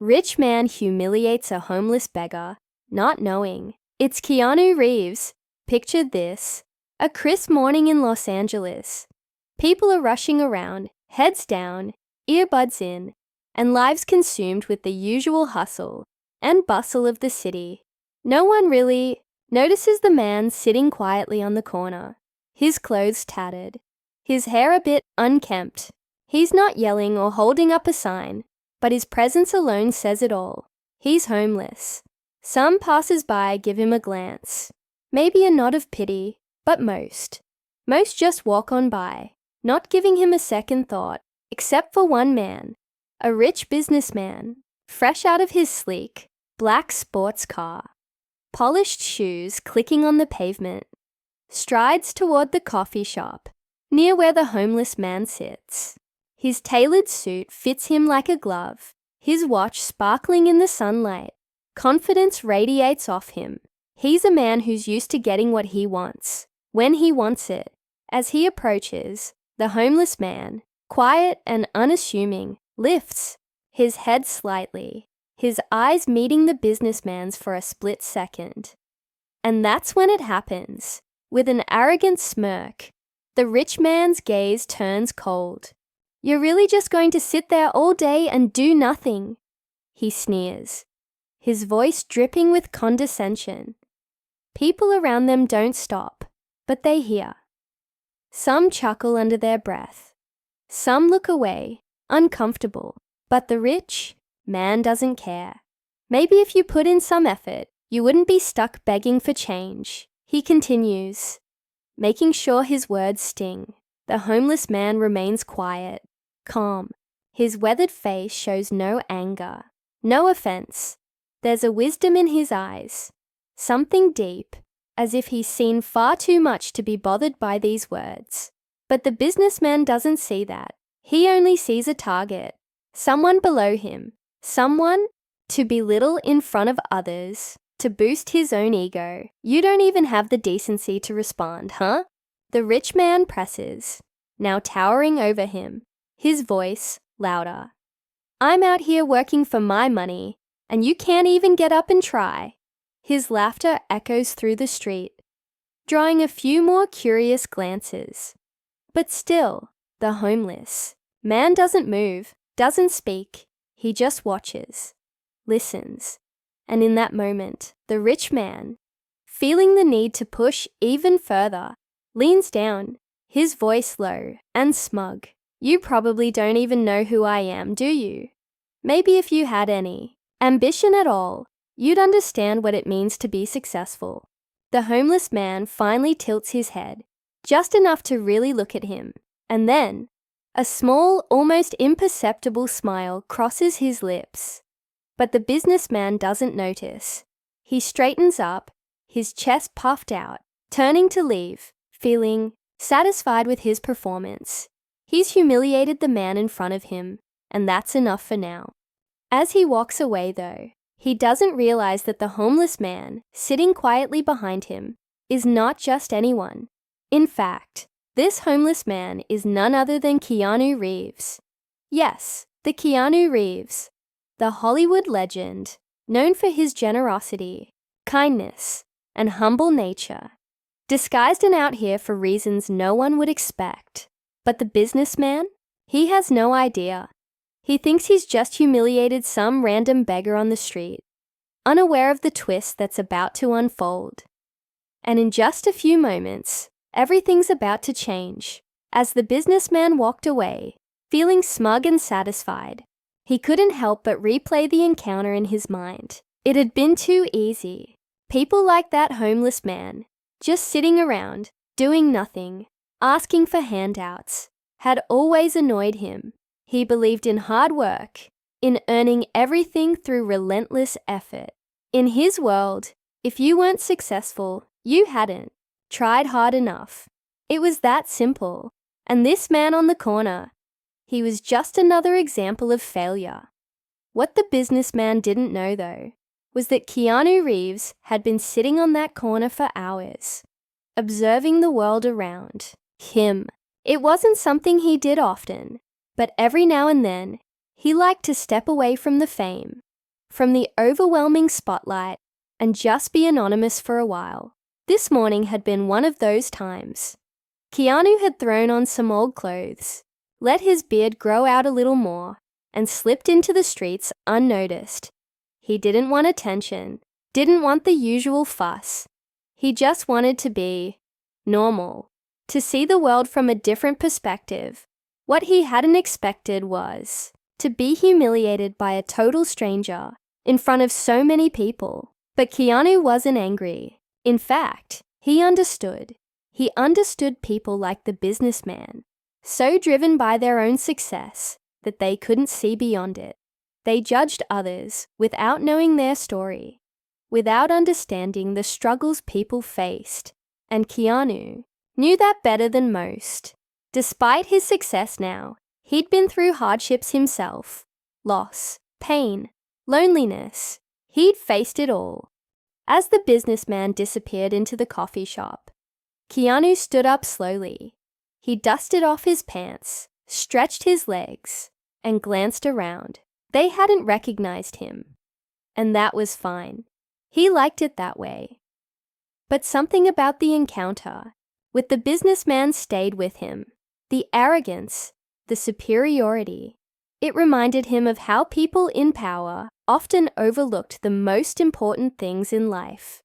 Rich man humiliates a homeless beggar, not knowing. It's Keanu Reeves. Picture this. A crisp morning in Los Angeles. People are rushing around, heads down, earbuds in, and lives consumed with the usual hustle and bustle of the city. No one really notices the man sitting quietly on the corner, his clothes tattered, his hair a bit unkempt. He's not yelling or holding up a sign, but his presence alone says it all. He's homeless. Some passers-by give him a glance, maybe a nod of pity, but most just walk on by, not giving him a second thought, except for one man, a rich businessman, fresh out of his sleek, black sports car. Polished shoes clicking on the pavement, strides toward the coffee shop, near where the homeless man sits. His tailored suit fits him like a glove, his watch sparkling in the sunlight. Confidence radiates off him. He's a man who's used to getting what he wants, when he wants it. As he approaches, the homeless man, quiet and unassuming, lifts his head slightly, his eyes meeting the businessman's for a split second. And that's when it happens. With an arrogant smirk, the rich man's gaze turns cold. "You're really just going to sit there all day and do nothing?" he sneers, his voice dripping with condescension. People around them don't stop, but they hear. Some chuckle under their breath. Some look away, uncomfortable. But the rich man doesn't care. "Maybe if you put in some effort, you wouldn't be stuck begging for change," he continues, making sure his words sting. The homeless man remains quiet, calm. His weathered face shows no anger, no offense. There's a wisdom in his eyes, something deep, as if he's seen far too much to be bothered by these words. But the businessman doesn't see that. He only sees a target, someone below him, someone to belittle in front of others, to boost his own ego. "You don't even have the decency to respond, huh?" The rich man presses, now towering over him, his voice louder. "I'm out here working for my money, and you can't even get up and try." His laughter echoes through the street, drawing a few more curious glances. But still, the homeless man doesn't move, doesn't speak. He just watches, listens. And in that moment, the rich man, feeling the need to push even further, leans down, his voice low and smug. "You probably don't even know who I am, do you? Maybe if you had any ambition at all, you'd understand what it means to be successful." The homeless man finally tilts his head, just enough to really look at him, and then a small, almost imperceptible smile crosses his lips. But the businessman doesn't notice. He straightens up, his chest puffed out, turning to leave, feeling satisfied with his performance. He's humiliated the man in front of him, and that's enough for now. As he walks away, though, he doesn't realize that the homeless man, sitting quietly behind him, is not just anyone. In fact, this homeless man is none other than Keanu Reeves. Yes, the Keanu Reeves, the Hollywood legend, known for his generosity, kindness, and humble nature. Disguised and out here for reasons no one would expect. But the businessman? He has no idea. He thinks he's just humiliated some random beggar on the street, unaware of the twist that's about to unfold. And in just a few moments, everything's about to change. As the businessman walked away, feeling smug and satisfied, he couldn't help but replay the encounter in his mind. It had been too easy. People like that homeless man, just sitting around, doing nothing, asking for handouts, had always annoyed him. He believed in hard work, in earning everything through relentless effort. In his world, if you weren't successful, you hadn't tried hard enough. It was that simple. And this man on the corner, he was just another example of failure. What the businessman didn't know, though, was that Keanu Reeves had been sitting on that corner for hours, observing the world around him. It wasn't something he did often, but every now and then, he liked to step away from the fame, from the overwhelming spotlight and just be anonymous for a while. This morning had been one of those times. Keanu had thrown on some old clothes, let his beard grow out a little more, and slipped into the streets unnoticed. He didn't want attention, didn't want the usual fuss. He just wanted to be normal, to see the world from a different perspective. What he hadn't expected was to be humiliated by a total stranger in front of so many people. But Keanu wasn't angry. In fact, he understood. He understood people like the businessman, so driven by their own success that they couldn't see beyond it. They judged others without knowing their story, without understanding the struggles people faced, and Keanu knew that better than most. Despite his success now, he'd been through hardships himself, loss, pain, loneliness. He'd faced it all. As the businessman disappeared into the coffee shop, Keanu stood up slowly. He dusted off his pants, stretched his legs, and glanced around. They hadn't recognized him, and that was fine. He liked it that way. But something about the encounter with the businessman stayed with him. The arrogance, the superiority. It reminded him of how people in power often overlooked the most important things in life.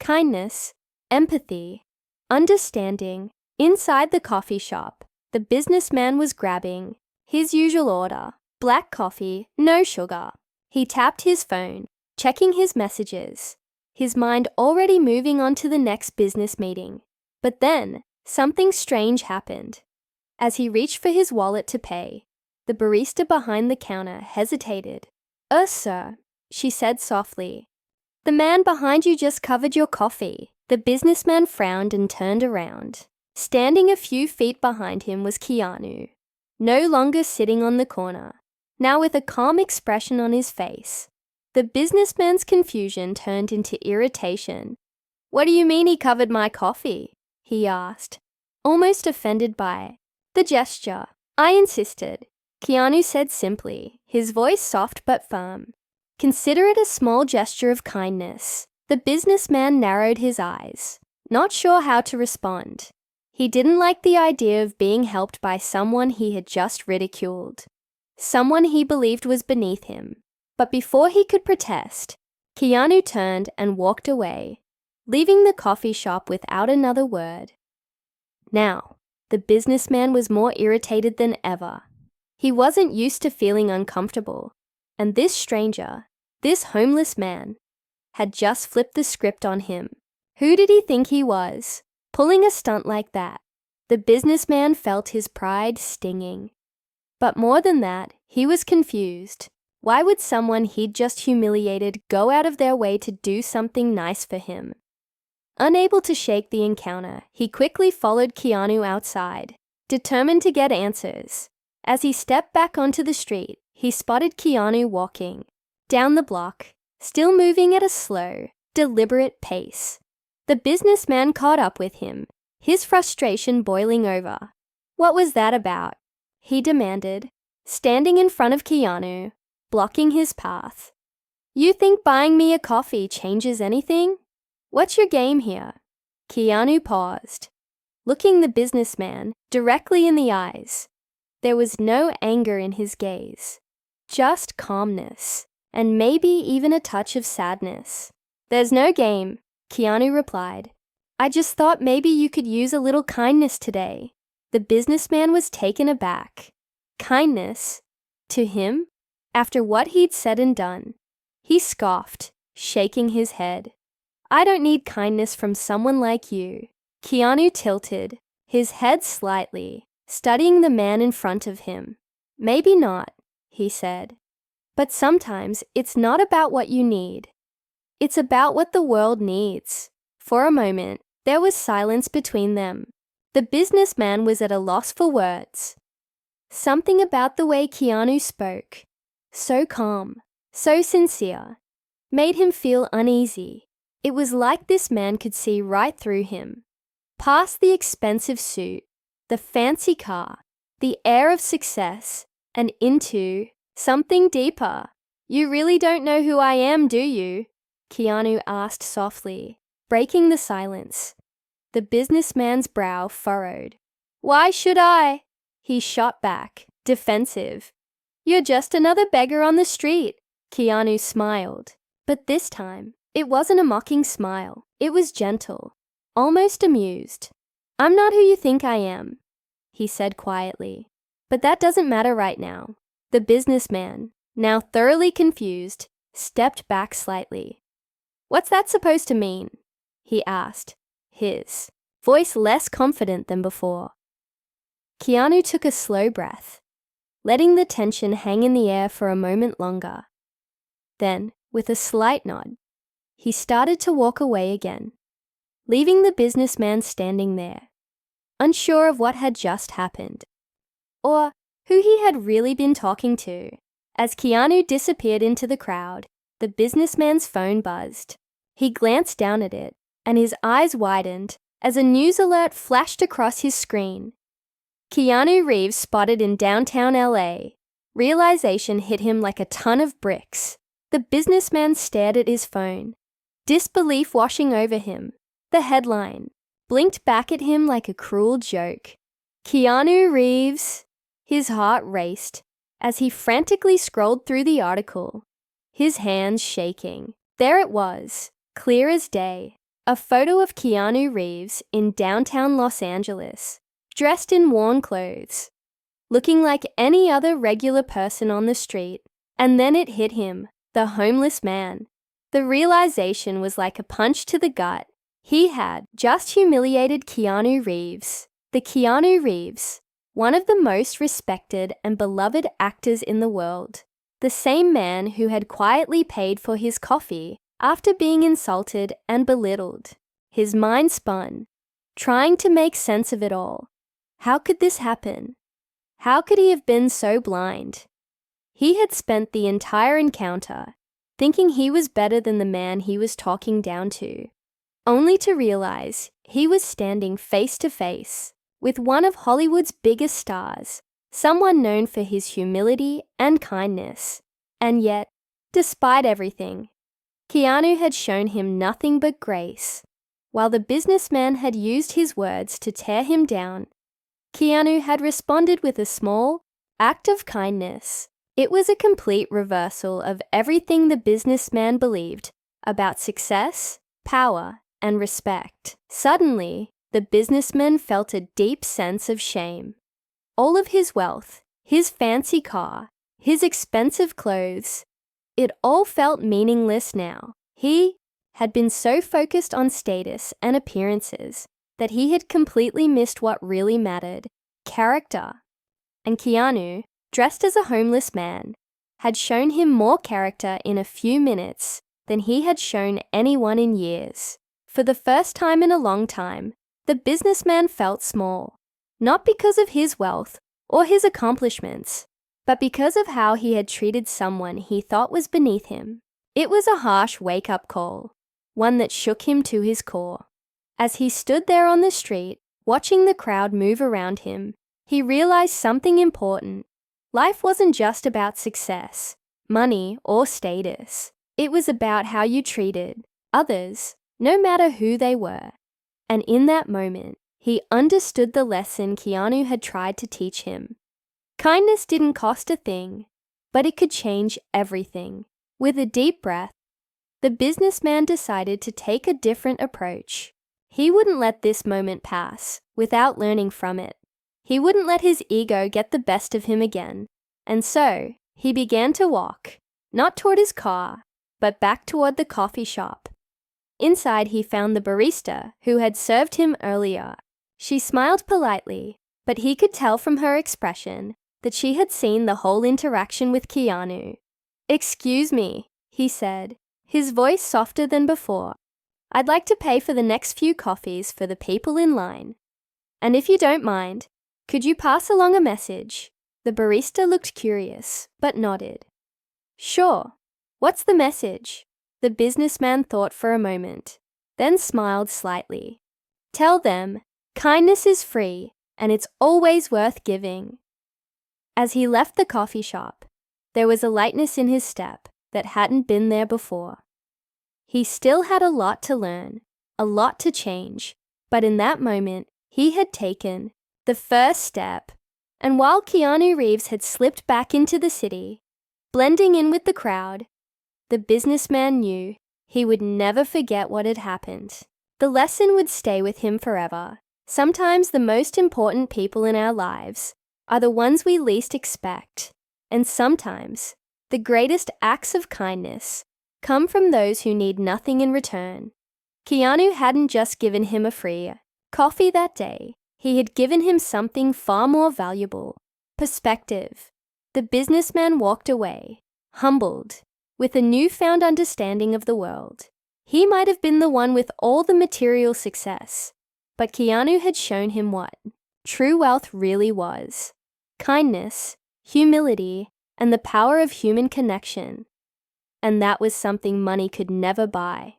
Kindness, empathy, understanding. Inside the coffee shop, the businessman was grabbing his usual order, black coffee, no sugar. He tapped his phone, checking his messages, his mind already moving on to the next business meeting. But then, something strange happened. As he reached for his wallet to pay, the barista behind the counter hesitated. Sir," she said softly. "The man behind you just covered your coffee." The businessman frowned and turned around. Standing a few feet behind him was Keanu, no longer sitting on the corner, now with a calm expression on his face. The businessman's confusion turned into irritation. "What do you mean he covered my coffee?" he asked, almost offended by the gesture. "I insisted," Keanu said simply, his voice soft but firm. "Consider it a small gesture of kindness." The businessman narrowed his eyes, not sure how to respond. He didn't like the idea of being helped by someone he had just ridiculed, someone he believed was beneath him. But before he could protest, Keanu turned and walked away, leaving the coffee shop without another word. Now, the businessman was more irritated than ever. He wasn't used to feeling uncomfortable, and this stranger, this homeless man, had just flipped the script on him. Who did he think he was, pulling a stunt like that? The businessman felt his pride stinging. But more than that, he was confused. Why would someone he'd just humiliated go out of their way to do something nice for him? Unable to shake the encounter, he quickly followed Keanu outside, determined to get answers. As he stepped back onto the street, he spotted Keanu walking down the block, still moving at a slow, deliberate pace. The businessman caught up with him, his frustration boiling over. "What was that about?" he demanded, standing in front of Keanu, blocking his path. "You think buying me a coffee changes anything? What's your game here?" Keanu paused, looking the businessman directly in the eyes. There was no anger in his gaze, just calmness, and maybe even a touch of sadness. "There's no game," Keanu replied. "I just thought maybe you could use a little kindness today." The businessman was taken aback. Kindness? To him? After what he'd said and done? He scoffed, shaking his head. "I don't need kindness from someone like you." Keanu tilted, his head slightly, studying the man in front of him. "Maybe not," he said. "But sometimes it's not about what you need. It's about what the world needs." For a moment, there was silence between them. The businessman was at a loss for words. Something about the way Keanu spoke, so calm, so sincere, made him feel uneasy. It was like this man could see right through him, past the expensive suit, the fancy car, the air of success, and into something deeper. You really don't know who I am, do you? Keanu asked softly, breaking the silence. The businessman's brow furrowed. Why should I? He shot back, defensive. You're just another beggar on the street. Keanu smiled, but this time, it wasn't a mocking smile. It was gentle, almost amused. I'm not who you think I am, he said quietly. But that doesn't matter right now. The businessman, now thoroughly confused, stepped back slightly. What's that supposed to mean? He asked, his voice less confident than before. Keanu took a slow breath, letting the tension hang in the air for a moment longer. Then, with a slight nod, he started to walk away again, leaving the businessman standing there, unsure of what had just happened, or who he had really been talking to. As Keanu disappeared into the crowd, the businessman's phone buzzed. He glanced down at it, and his eyes widened as a news alert flashed across his screen. Keanu Reeves spotted in downtown LA. Realization hit him like a ton of bricks. The businessman stared at his phone, disbelief washing over him. The headline blinked back at him like a cruel joke. Keanu Reeves. His heart raced as he frantically scrolled through the article, his hands shaking. There it was, clear as day, a photo of Keanu Reeves in downtown Los Angeles, dressed in worn clothes, looking like any other regular person on the street. And then it hit him, the homeless man. The realization was like a punch to the gut. He had just humiliated Keanu Reeves. The Keanu Reeves, one of the most respected and beloved actors in the world. The same man who had quietly paid for his coffee after being insulted and belittled. His mind spun, trying to make sense of it all. How could this happen? How could he have been so blind? He had spent the entire encounter thinking he was better than the man he was talking down to, only to realize he was standing face to face with one of Hollywood's biggest stars, someone known for his humility and kindness. And yet, despite everything, Keanu had shown him nothing but grace. While the businessman had used his words to tear him down, Keanu had responded with a small act of kindness. It was a complete reversal of everything the businessman believed about success, power, and respect. Suddenly, the businessman felt a deep sense of shame. All of his wealth, his fancy car, his expensive clothes, it all felt meaningless now. He had been so focused on status and appearances that he had completely missed what really mattered: character. And Keanu, dressed as a homeless man, had shown him more character in a few minutes than he had shown anyone in years. For the first time in a long time, the businessman felt small, not because of his wealth or his accomplishments, but because of how he had treated someone he thought was beneath him. It was a harsh wake-up call, one that shook him to his core. As he stood there on the street, watching the crowd move around him, he realized something important. Life wasn't just about success, money, or status. It was about how you treated others, no matter who they were. And in that moment, he understood the lesson Keanu had tried to teach him. Kindness didn't cost a thing, but it could change everything. With a deep breath, the businessman decided to take a different approach. He wouldn't let this moment pass without learning from it. He wouldn't let his ego get the best of him again. And so, he began to walk, not toward his car, but back toward the coffee shop. Inside, he found the barista who had served him earlier. She smiled politely, but he could tell from her expression that she had seen the whole interaction with Keanu. "Excuse me," he said, his voice softer than before. "I'd like to pay for the next few coffees for the people in line. And if you don't mind, could you pass along a message?" The barista looked curious, but nodded. "Sure. What's the message?" The businessman thought for a moment, then smiled slightly. "Tell them, kindness is free, and it's always worth giving." As he left the coffee shop, there was a lightness in his step, that hadn't been there before. He still had a lot to learn, a lot to change, but in that moment, he had taken the first step. And while Keanu Reeves had slipped back into the city, blending in with the crowd, the businessman knew he would never forget what had happened. The lesson would stay with him forever. Sometimes the most important people in our lives are the ones we least expect, and sometimes the greatest acts of kindness come from those who need nothing in return. Keanu hadn't just given him a free coffee that day. He had given him something far more valuable: perspective. The businessman walked away, humbled, with a newfound understanding of the world. He might have been the one with all the material success, but Keanu had shown him what true wealth really was: kindness, humility, and the power of human connection. And that was something money could never buy.